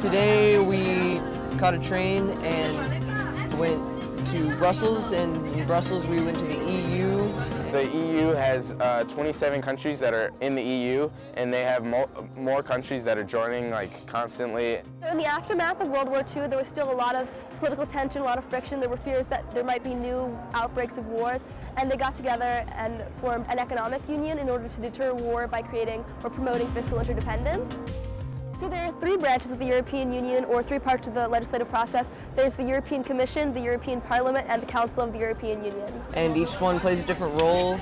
Today we caught a train and went to Brussels, and in Brussels we went to the EU. The EU has 27 countries that are in the EU, and they have more countries that are joining like constantly. In the aftermath of World War II, there was still a lot of political tension, a lot of friction. There were fears that there might be new outbreaks of wars, and they got together and formed an economic union in order to deter war by creating or promoting fiscal interdependence. So there are three branches of the European Union, or three parts of the legislative process. There's the European Commission, the European Parliament, and the Council of the European Union. And each one plays a different role.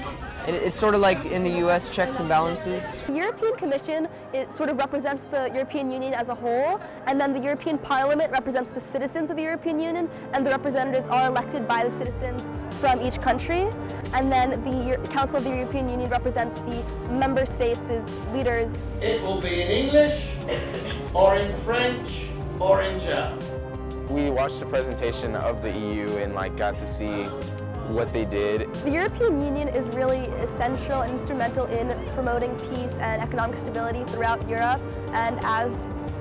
And it's sort of like in the US, checks and balances. The European Commission, it sort of represents the European Union as a whole, and then the European Parliament represents the citizens of the European Union, and the representatives are elected by the citizens from each country. And then the Council of the European Union represents the member states' leaders. It will be in English, or in French, or in German. We watched a presentation of the EU and got to see what they did. The European Union is really essential and instrumental in promoting peace and economic stability throughout Europe, and as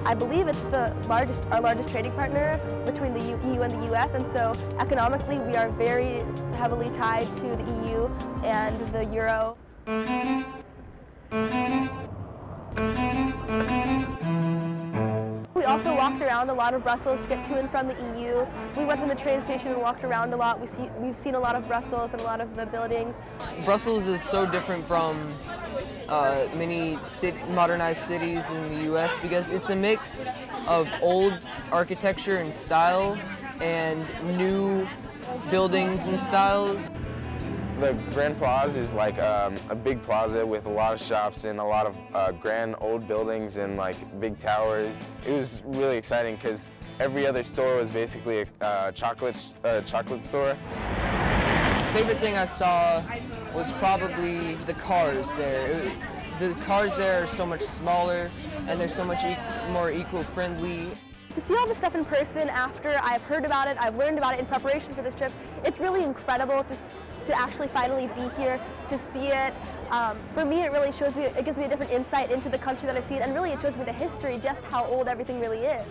I believe it's our largest trading partner between the EU and the US, and so economically we are very heavily tied to the EU and the Euro. We also walked around a lot of Brussels to get to and from the EU. We went to the train station and walked around a lot. We've seen a lot of Brussels and a lot of the buildings. Brussels is so different from many modernized cities in the US because it's a mix of old architecture and style and new buildings and styles. The Grand Plaza is like a big plaza with a lot of shops and a lot of grand old buildings and big towers. It was really exciting because every other store was basically a chocolate store. Favorite thing I saw was probably the cars there. The cars there are so much smaller and they're so much more eco-friendly. To see all this stuff in person after I've heard about it, I've learned about it in preparation for this trip, it's really incredible to actually finally be here, to see it. For me, it gives me a different insight into the country that I've seen, and really it shows me the history, just how old everything really is.